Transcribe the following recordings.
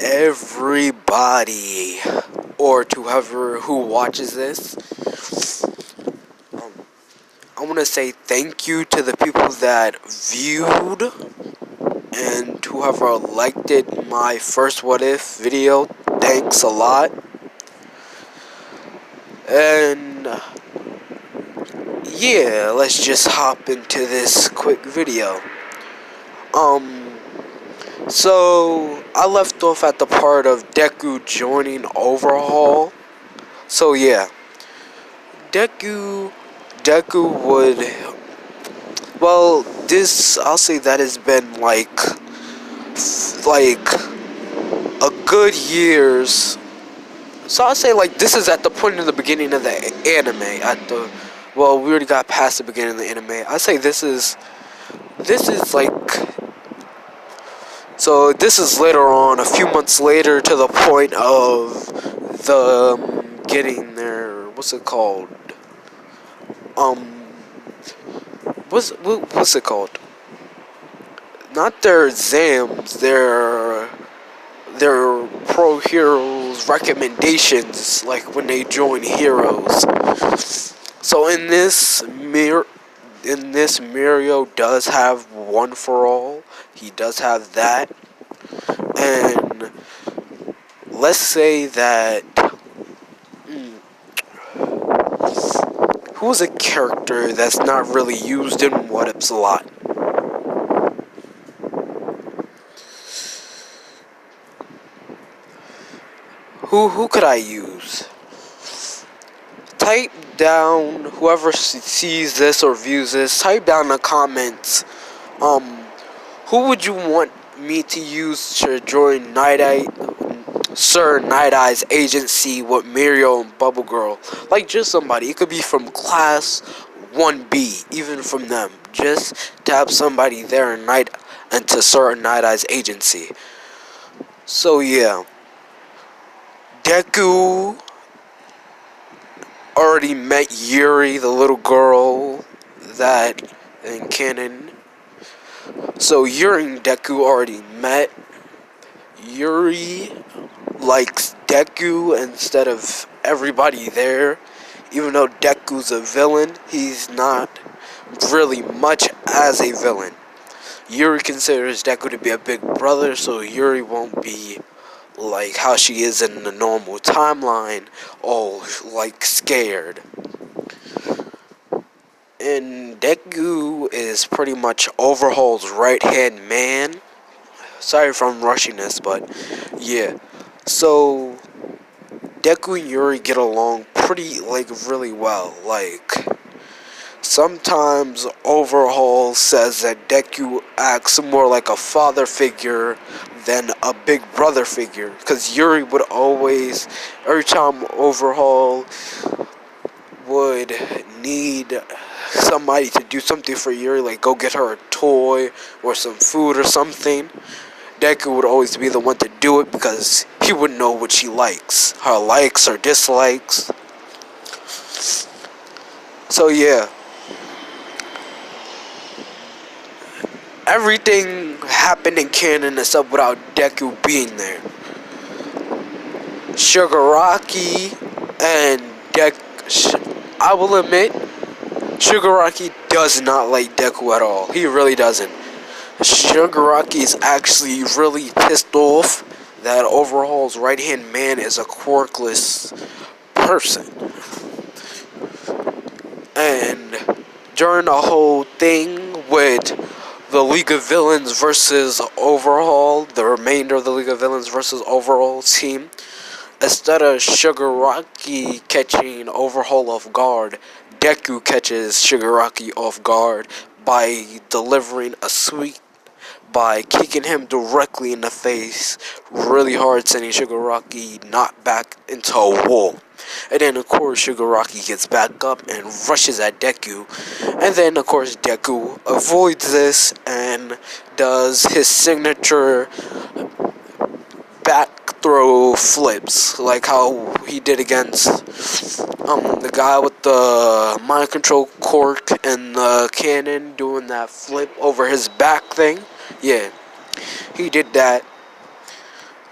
everybody, or to whoever who watches this. I want to say thank you to the people that viewed and whoever liked it, my first What If video. Thanks a lot. And yeah, let's just hop into this quick video. So I left off at the part of Deku joining Overhaul. So yeah, Deku would, well, this, I'll say that has been like a good years. So I'll say like this is at the point in the beginning of the anime. Well, we already got past the beginning of the anime. I say this is like, so this is later on, a few months later, to the point of the getting their, what's it called? What's it called? Not their exams, their pro heroes recommendations, like when they join heroes. So in this Mirio does have one for all. He does have that. And let's say that who's a character that's not really used in What Ifs a lot? Who could I use? Type down, whoever sees this or views this, type down in the comments, who would you want me to use to join Sir Night Eye's agency with Mirio and Bubble Girl? Like, just somebody. It could be from class 1B, even from them. Just to have somebody there and to Sir Night Eye's agency. So yeah, Deku already met Yuri, the little girl that in canon. So Yuri and Deku already met. Yuri likes Deku instead of everybody there. Even though Deku's a villain, he's not really much as a villain. Yuri considers Deku to be a big brother, so Yuri won't be like how she is in the normal timeline, all like scared. And Deku is pretty much Overhaul's right-hand man. Sorry if I'm rushing this, but yeah. So Deku and Yuri get along pretty, like, really well. Like, sometimes Overhaul says that Deku acts more like a father figure than a big brother figure, because Yuri would always, every time Overhaul would need somebody to do something for Yuri, like go get her a toy or some food or something, Deku would always be the one to do it because he would know what she likes, her likes or dislikes. So yeah, everything happened in canon except without Deku being there. Shigaraki and I will admit, Shigaraki does not like Deku at all. He really doesn't. Shigaraki is actually really pissed off that Overhaul's right-hand man is a quirkless person. And during the whole thing with the League of Villains versus Overhaul, the remainder of the League of Villains versus Overhaul's team, instead of Shigaraki catching Overhaul off guard, Deku catches Shigaraki off guard by delivering a sweep, by kicking him directly in the face really hard, sending Shigaraki knocked back into a wall. And then, of course, Shigaraki gets back up and rushes at Deku. And then, of course, Deku avoids this and does his signature back throw flips, like how he did against the guy with the mind control cork and the cannon, doing that flip over his back thing. Yeah, he did that.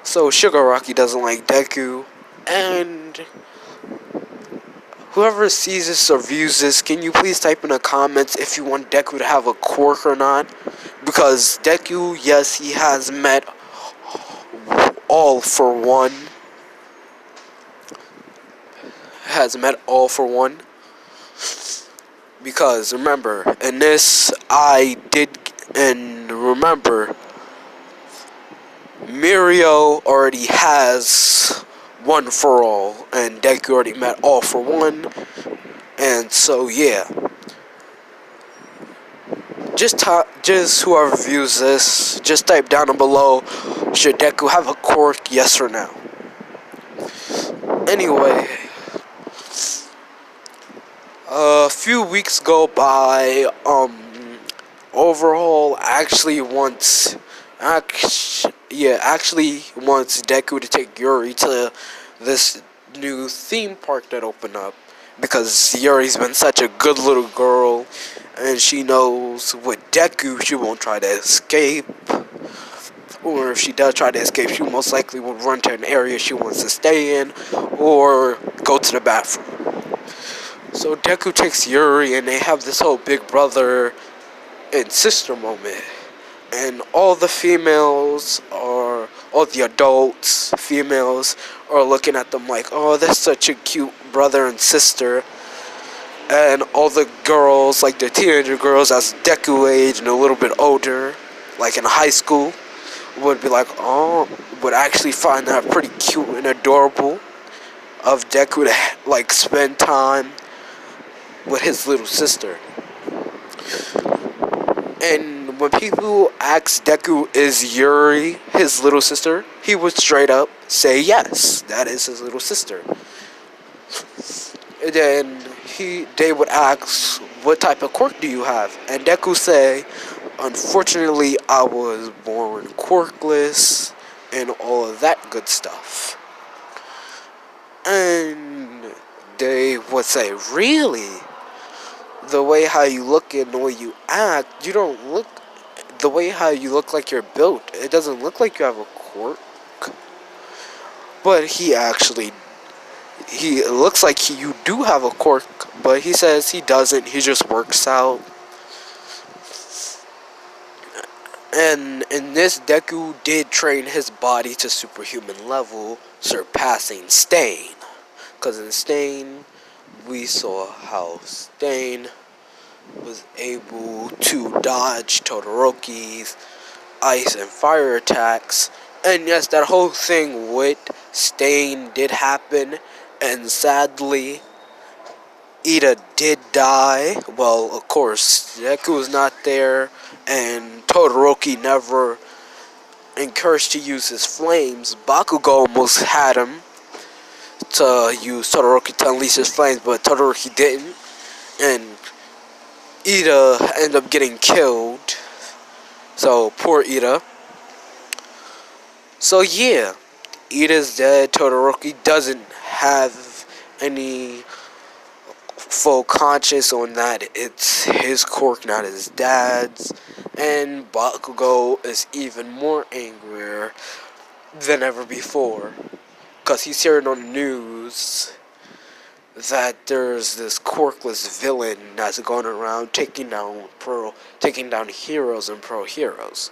So Shigaraki doesn't like Deku, and whoever sees this or views this, can you please type in the comments if you want Deku to have a quirk or not? Because Deku, yes, he has met all for one. Has met all for one. Because remember, in this, and remember, Mirio already has one for all, and Deku already met all for one, and so yeah. Just whoever views this, just type down below, should Deku have a quirk, yes or no? Anyway, a few weeks go by, Overhaul actually wants Deku to take Yuri to this new theme park that opened up, because Yuri's been such a good little girl, and she knows with Deku she won't try to escape, or if she does try to escape, she most likely will run to an area she wants to stay in, or go to the bathroom. So Deku takes Yuri, and they have this whole big brother and sister moment, and all the adults, females, are looking at them like, oh, that's such a cute brother and sister. And all the girls, like the teenager girls, as Deku age and a little bit older, like in high school, would be like, oh, would actually find that pretty cute and adorable of Deku to like spend time with his little sister. And when people ask Deku, is Yuri his little sister, he would straight up say yes, that is his little sister. And then they would ask, what type of quirk do you have? And Deku say, unfortunately, I was born quirkless, and all of that good stuff. And they would say, really? The way how you look and the way you act, you don't look, the way how you look like you're built, it doesn't look like you have a quirk. But he looks like you do have a quirk, but he says he doesn't, he just works out. And in this, Deku did train his body to superhuman level, surpassing Stain. Because in Stain, we saw how Stain was able to dodge Todoroki's ice and fire attacks. And yes, that whole thing with Stain did happen, and sadly, Ida did die. Well, of course, Deku was not there, and Todoroki never encouraged to use his flames. Bakugo almost had him to use Todoroki to unleash his flames, but Todoroki didn't, and Ida ended up getting killed. So, poor Ida. So yeah, Ida's dead. Todoroki doesn't have any full conscious on that. It's his quirk, not his dad's. And Bakugo is even more angrier than ever before, because he's hearing on the news that there's this quirkless villain that's going around taking down heroes and pro heroes.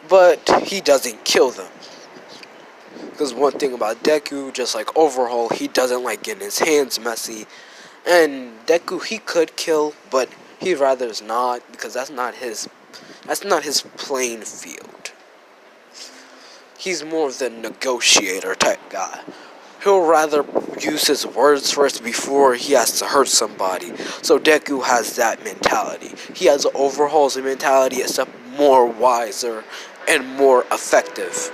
But he doesn't kill them. Because one thing about Deku, just like Overhaul, he doesn't like getting his hands messy. And Deku, he could kill, but he rather not, because that's not his playing field. He's more of the negotiator type guy. He'll rather use his words first before he has to hurt somebody. So Deku has that mentality. He has Overhaul's mentality, except more wiser and more effective.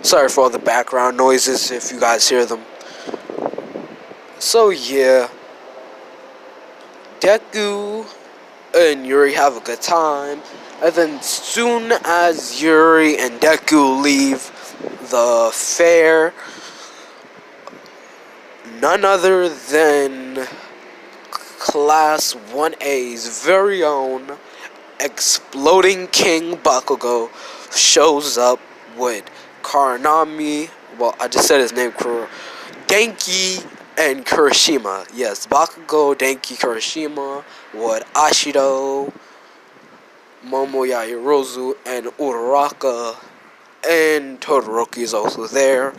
Sorry for all the background noises if you guys hear them. So yeah, Deku and Yuri have a good time, and then soon as Yuri and Deku leave the fair, none other than Class 1A's very own Exploding King Bakugo shows up with Karanami. Well, I just said his name. Denki and Kurashima. Yes, Bakugo, Denki, Kurashima with Ashido, Momoya Yorozu, and Uraraka. And Todoroki is also there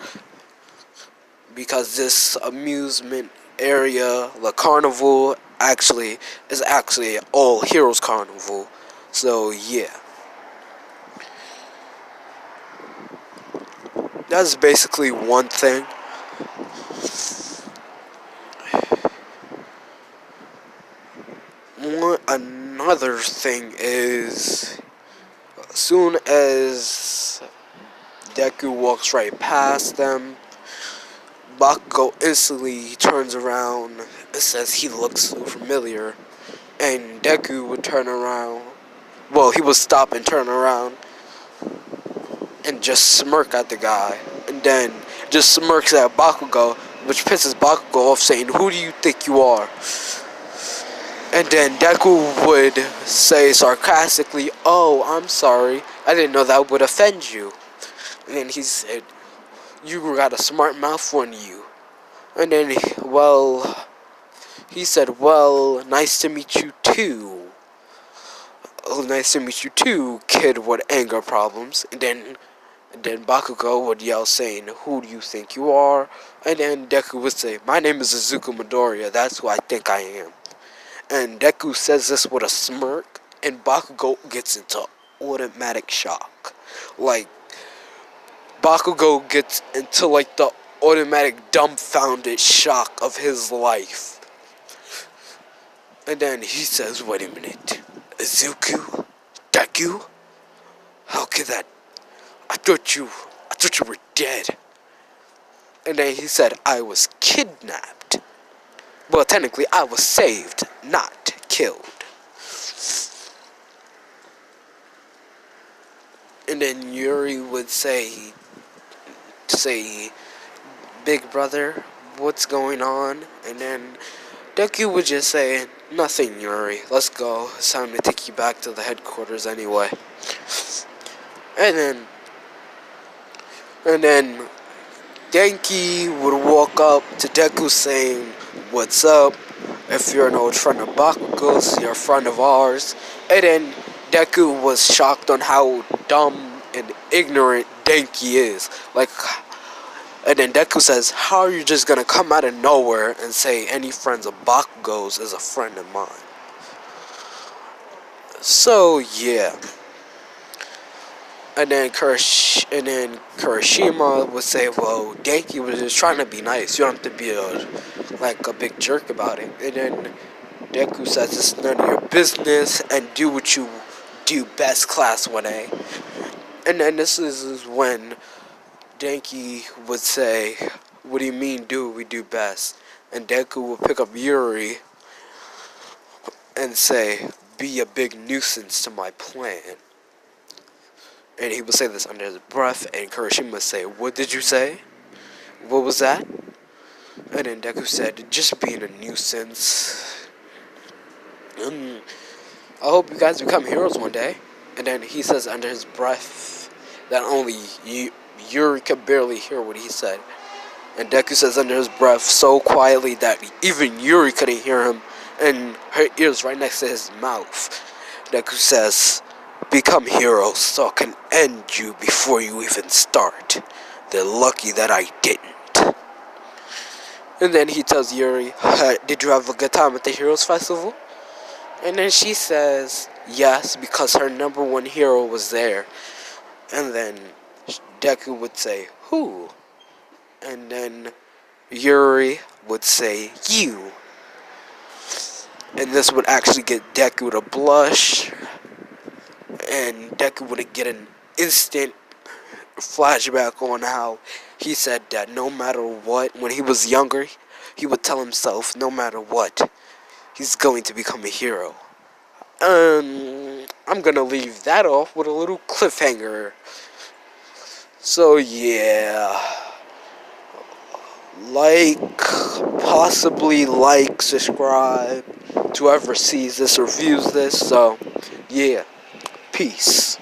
because this amusement area, the carnival, is actually all heroes carnival. So yeah, that's basically one thing. Another thing is, as soon as Deku walks right past them, Bakugo instantly turns around and says he looks so familiar, and Deku would turn around. Well, he would stop and turn around and just smirk at the guy, and then just smirks at Bakugo, which pisses Bakugo off, saying, "Who do you think you are?" And then Deku would say sarcastically, "Oh, I'm sorry. I didn't know that would offend you." And then he said, "You got a smart mouth on you." And then, he said, "Well, nice to meet you too. Oh, nice to meet you too, kid with anger problems." And then Bakugo would yell, saying, "Who do you think you are?" And then Deku would say, "My name is Izuku Midoriya. That's who I think I am." And Deku says this with a smirk, and Bakugo gets into automatic shock. Like, Bakugo gets into, like, the automatic dumbfounded shock of his life. And then he says, "Wait a minute. Izuku? Deku? How could that? I thought you were dead." And then he said, "I was kidnapped. Well, technically, I was saved, not killed." And then Yuri would say, "Big brother, what's going on?" And then Deku would just say, "Nothing, Yuri. Let's go. It's time to take you back to the headquarters anyway." And then Genki would walk up to Deku saying, "What's up? If you're an old friend of Bakugo's, you're a friend of ours." And then Deku was shocked on how dumb and ignorant Genki is. And then Deku says, "How are you just gonna come out of nowhere and say any friends of Bakugo's is a friend of mine?" So yeah. And then Kurashima would say, "Well, Genki was just trying to be nice. You don't have to be a big jerk about it." And then Deku says, "It's none of your business and do what you do best, Class 1A." And then this is when Genki would say, "What do you mean do what we do best?" And Deku would pick up Yuri and say, "Be a big nuisance to my plan." And he would say this under his breath, and Kurashima would say, "What did you say? What was that?" And then Deku said, "Just being a nuisance. I hope you guys become heroes one day." And then he says under his breath that only Yuri could barely hear what he said. And Deku says under his breath so quietly that even Yuri couldn't hear him, and her ears right next to his mouth. Deku says, "Become heroes so I can end you before you even start. They're lucky that I didn't." And then he tells Yuri, "Did you have a good time at the Heroes Festival?" And then she says, "Yes, because her number one hero was there." And then Deku would say, "Who?" And then Yuri would say, "You." And this would actually get Deku to blush. And Deku would get an instant flashback on how he said that no matter what, when he was younger, he would tell himself, no matter what, he's going to become a hero. I'm gonna leave that off with a little cliffhanger. So yeah, possibly subscribe to whoever sees this or views this. So yeah. Peace.